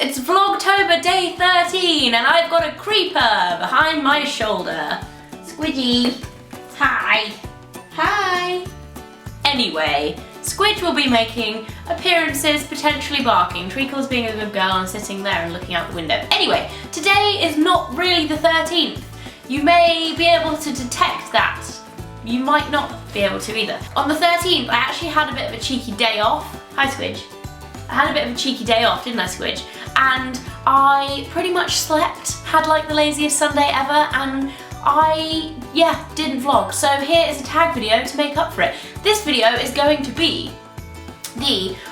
it's Vlogtober day 13 and I've got a creeper behind my shoulder. Squidgy, hi. Hi. Anyway, Squidge will be making appearances, potentially barking. Treacle's being a good girl and sitting there and looking out the window. Anyway, today is not really the 13th. You may be able to detect that. You might not be able to either. On the 13th, I actually had a bit of a cheeky day off. Hi, Squidge. I had a bit of a cheeky day off, didn't I, Squidge? And I pretty much slept, had like the laziest Sunday ever, and I, didn't vlog. So here is a tag video to make up for it. This video is going to be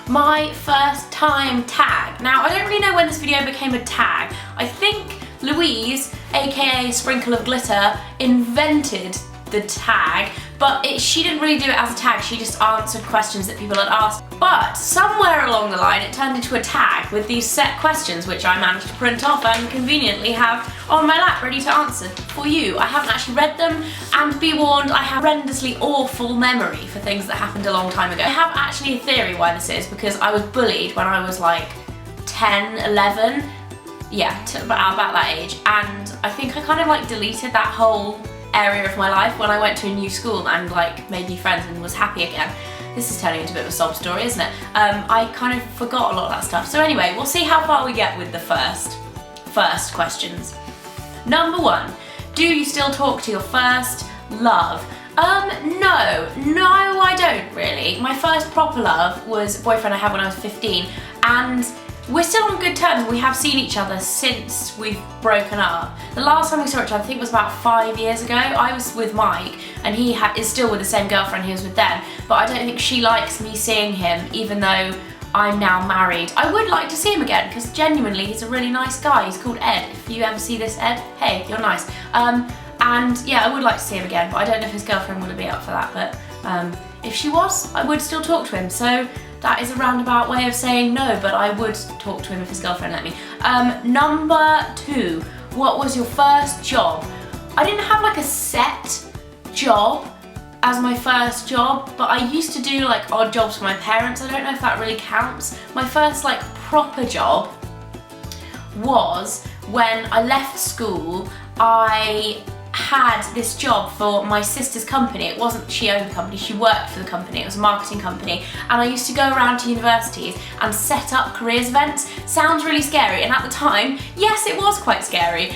my first time tag. Now, I don't really know when this video became a tag. I think Louise, aka Sprinkle of Glitter, invented the tag, but she didn't really do it as a tag, she just answered questions that people had asked. But somewhere along the line it turned into a tag with these set questions which I managed to print off and conveniently have on my lap ready to answer for you. I haven't actually read them, and be warned, I have horrendously awful memory for things that happened a long time ago. I have actually a theory why this is, because I was bullied when I was like 10, 11, about that age, and I think I kind of like deleted that whole area of my life when I went to a new school and like made new friends and was happy again. This is turning into a bit of a sob story, isn't it? I kind of forgot a lot of that stuff. So anyway, we'll see how far we get with the first questions. Number 1, do you still talk to your first love? No, I don't really. My first proper love was a boyfriend I had when I was 15, and we're still on good terms. We have seen each other since we've broken up. The last time we saw each other, I think, was about 5 years ago. I was with Mike, and he is still with the same girlfriend he was with then, but I don't think she likes me seeing him, even though I'm now married. I would like to see him again, because genuinely he's a really nice guy. He's called Ed. If you ever see this, Ed, hey, you're nice. And yeah, I would like to see him again, but I don't know if his girlfriend would be up for that, but if she was, I would still talk to him. So that is a roundabout way of saying no, but I would talk to him if his girlfriend let me. Number 2, what was your first job? I didn't have like a set job as my first job, but I used to do like odd jobs for my parents. I don't know if that really counts. My first like proper job was when I left school. I had this job for my sister's company. It wasn't she owned the company, she worked for the company. It was a marketing company, and I used to go around to universities and set up careers events. Sounds really scary, and at the time, yes, it was quite scary,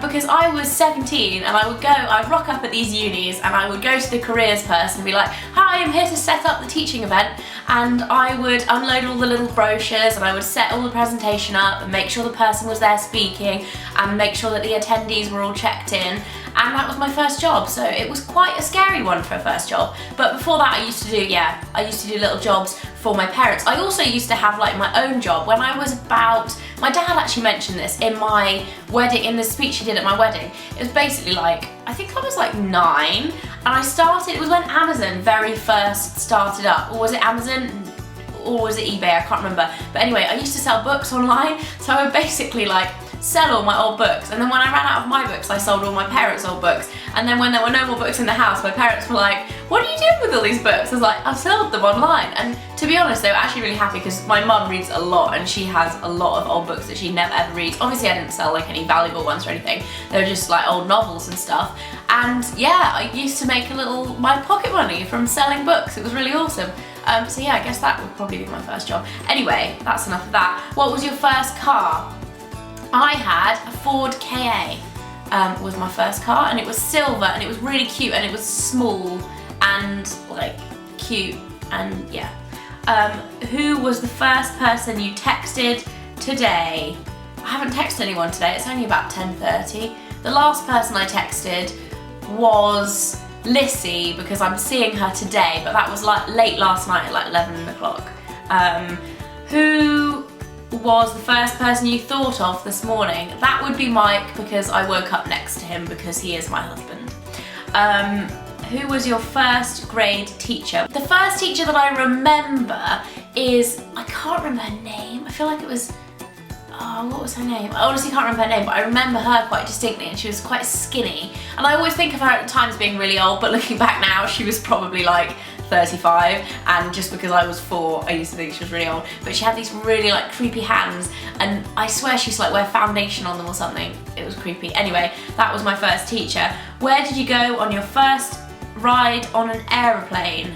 because I was 17 and I'd rock up at these unis and I would go to the careers person and be like, hi, I'm here to set up the teaching event, and I would unload all the little brochures and I would set all the presentation up and make sure the person was there speaking and make sure that the attendees were all checked in. And that was my first job, so it was quite a scary one for a first job. But before that I used to do little jobs for my parents. I also used to have like my own job when I was my dad actually mentioned this in my wedding, in the speech he did at my wedding. It was basically like, I think I was like 9, and it was when Amazon very first started up, or was it Amazon? Or was it eBay? I can't remember. But anyway, I used to sell books online, so I would basically like sell all my old books, and then when I ran out of my books I sold all my parents' old books, and then when there were no more books in the house my parents were like, what are you doing with all these books? I was like, I've sold them online. And to be honest, they were actually really happy because my mum reads a lot and she has a lot of old books that she never ever reads. Obviously I didn't sell like any valuable ones or anything, they were just like old novels and stuff, and yeah, I used to make my pocket money from selling books. It was really awesome. So yeah, I guess that would probably be my first job. Anyway, that's enough of that. What was your first car? I had a Ford Ka, was my first car, and it was silver, and it was really cute, and it was small and like cute, and yeah. Who was the first person you texted today? I haven't texted anyone today, it's only about 10:30. The last person I texted was Lissy, because I'm seeing her today, but that was like late last night at like 11 o'clock. Who was the first person you thought of this morning? That would be Mike, because I woke up next to him because he is my husband. Who was your first grade teacher? The first teacher that I remember is, I can't remember her name. I feel like it was, what was her name? I honestly can't remember her name, but I remember her quite distinctly, and she was quite skinny. And I always think of her at the time as being really old, but looking back now, she was probably like 35, and just because I was 4 I used to think she was really old, but she had these really like creepy hands, and I swear she used to like wear foundation on them or something. It was creepy. Anyway, that was my first teacher. Where did you go on your first ride on an aeroplane?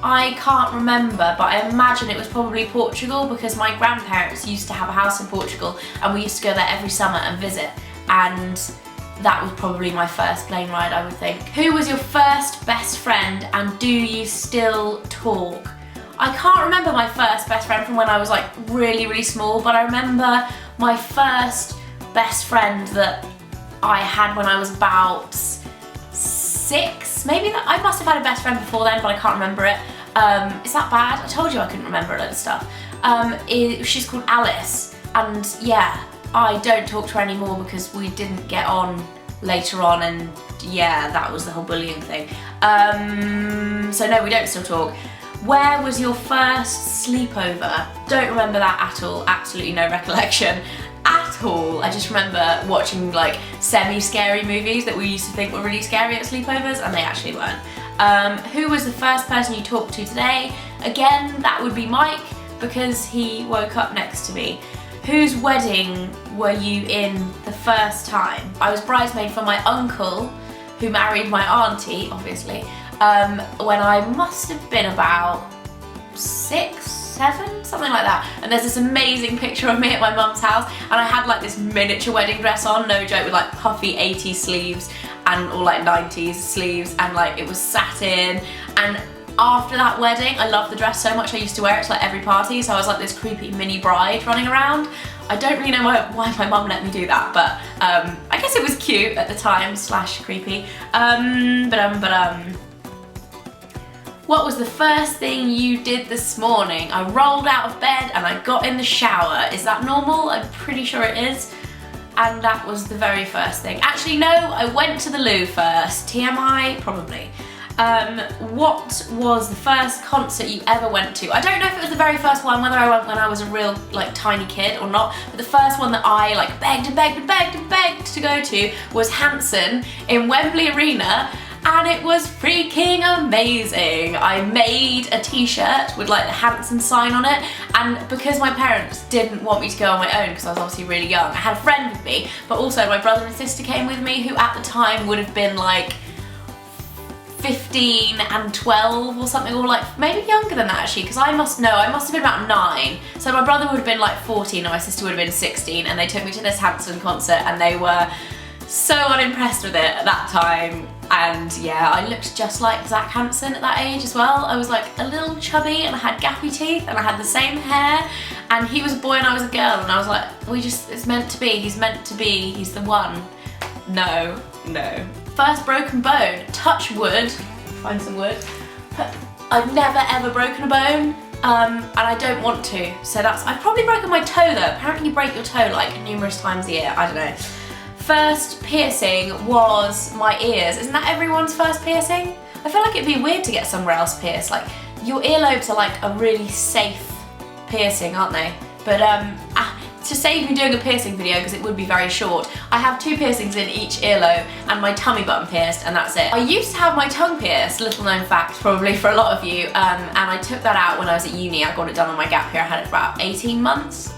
I can't remember, but I imagine it was probably Portugal, because my grandparents used to have a house in Portugal and we used to go there every summer and visit, and that was probably my first plane ride, I would think. Who was your first best friend, and do you still talk? I can't remember my first best friend from when I was like really small, but I remember my first best friend that I had when I was about 6, maybe. That I must have had a best friend before then, but I can't remember it. Is that bad? I told you I couldn't remember a load of stuff. She's called Alice, and yeah, I don't talk to her anymore because we didn't get on later on, and yeah, that was the whole bullying thing. So no, we don't still talk. Where was your first sleepover? Don't remember that at all, absolutely no recollection at all. I just remember watching like semi-scary movies that we used to think were really scary at sleepovers, and they actually weren't. Who was the first person you talked to today? Again, that would be Mike, because he woke up next to me. Whose wedding were you in the first time? I was bridesmaid for my uncle, who married my auntie, obviously, when I must have been about 6, 7, something like that. And there's this amazing picture of me at my mum's house, and I had like this miniature wedding dress on, no joke, with like puffy 80s sleeves and all like 90s sleeves, and like it was satin. And after that wedding, I loved the dress so much I used to wear it to like every party, so I was like this creepy mini bride running around. I don't really know why my mum let me do that, but I guess it was cute at the time / creepy. What was the first thing you did this morning? I rolled out of bed and I got in the shower. Is that normal? I'm pretty sure it is. And that was the very first thing. Actually no, I went to the loo first. TMI? Probably. What was the first concert you ever went to? I don't know if it was the very first one, whether I went when I was a real like tiny kid or not, but the first one that I like begged to go to was Hanson in Wembley Arena, and it was freaking amazing. I made a t-shirt with like the Hanson sign on it, and because my parents didn't want me to go on my own because I was obviously really young, I had a friend with me, but also my brother and sister came with me, who at the time would have been like 15 and 12 or something, or like maybe younger than that actually, because I must have been about 9. So my brother would have been like 14 and my sister would have been 16, and they took me to this Hanson concert, and they were so unimpressed with it at that time. And yeah, I looked just like Zach Hanson at that age as well. I was like a little chubby and I had gappy teeth and I had the same hair, and he was a boy and I was a girl, and I was like, it's meant to be, he's meant to be, he's the one. No. First broken bone, touch wood, find some wood. I've never ever broken a bone, and I don't want to, so I've probably broken my toe though. Apparently you break your toe like numerous times a year, I don't know. First piercing was my ears. Isn't that everyone's first piercing? I feel like it'd be weird to get somewhere else pierced. Like, your earlobes are like a really safe piercing, aren't they? But to save me doing a piercing video, because it would be very short, I have 2 piercings in each earlobe and my tummy button pierced, and that's it. I used to have my tongue pierced, little known fact probably for a lot of you, and I took that out when I was at uni. I got it done on my gap year. I had it for about 18 months,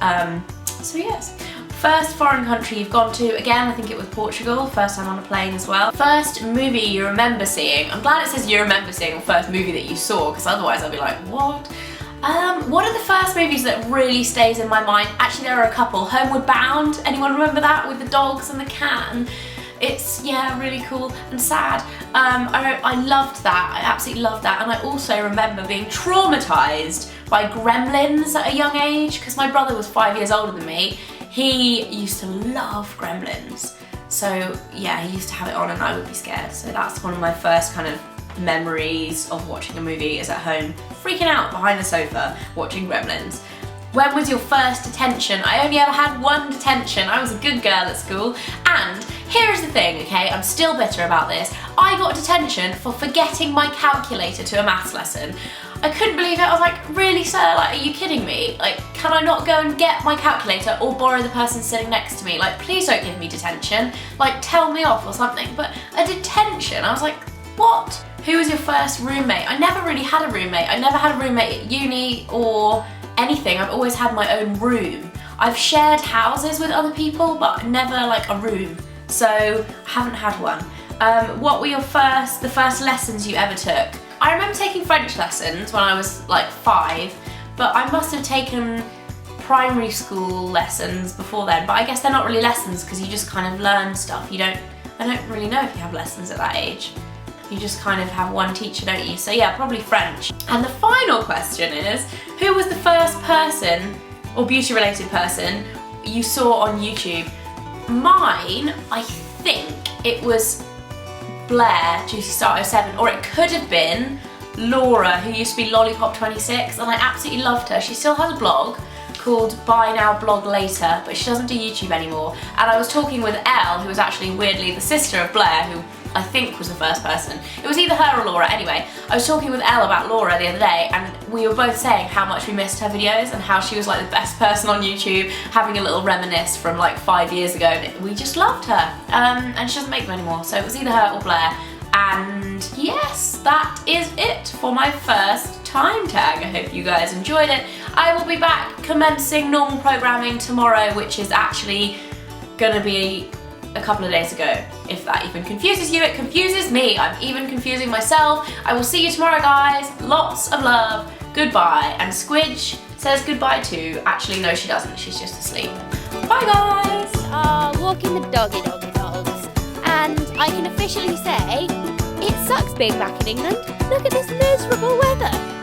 so yes. First foreign country you've gone to, again, I think it was Portugal, first time on a plane as well. First movie you remember seeing. I'm glad it says you remember seeing, or first movie that you saw, because otherwise I'd be like, what? What are the first movies that really stays in my mind? Actually, there are a couple. Homeward Bound, anyone remember that? With the dogs and the cat, and it's, yeah, really cool and sad. I loved that, I absolutely loved that, and I also remember being traumatised by Gremlins at a young age, because my brother was 5 years older than me. He used to love Gremlins, so yeah, he used to have it on and I would be scared. So that's one of my first kind of memories of watching a movie, is at home freaking out behind the sofa watching Gremlins. When was your first detention? I only ever had 1 detention. I was a good girl at school, and here is the thing, okay, I'm still bitter about this. I got detention for forgetting my calculator to a maths lesson. I couldn't believe it. I was like, really, sir? Like, are you kidding me? Like, can I not go and get my calculator or borrow the person sitting next to me? Like, please don't give me detention. Like, tell me off or something. But a detention, I was like, what? Who was your first roommate? I never really had a roommate. I never had a roommate at uni or anything. I've always had my own room. I've shared houses with other people, but never like a room. So I haven't had one. What were the first lessons you ever took? I remember taking French lessons when I was like 5, but I must have taken primary school lessons before then, but I guess they're not really lessons because you just kind of learn stuff. I don't really know if you have lessons at that age. You just kind of have one teacher, don't you? So yeah, probably French. And the final question is, who was the first person or beauty related person you saw on YouTube? Mine, I think it was Blair, Juicy Star 07, or it could have been Laura, who used to be Lollipop26, and I absolutely loved her. She still has a blog called Buy Now Blog Later, but she doesn't do YouTube anymore. And I was talking with Elle, who was actually weirdly the sister of Blair, who I think was the first person. It was either her or Laura. Anyway, I was talking with Elle about Laura the other day, and we were both saying how much we missed her videos and how she was like the best person on YouTube, having a little reminisce from like 5 years ago. We just loved her, and she doesn't make them anymore, so it was either her or Blair. And yes, that is it for my first time tag. I hope you guys enjoyed it. I will be back commencing normal programming tomorrow, which is actually gonna be a couple of days ago. If that even confuses you, it confuses me. I'm even confusing myself. I will see you tomorrow, guys. Lots of love. Goodbye. And Squidge says goodbye too. Actually, no, she doesn't. She's just asleep. Bye, guys. Walking the doggy dogs. And I can officially say, it sucks being back in England. Look at this miserable weather.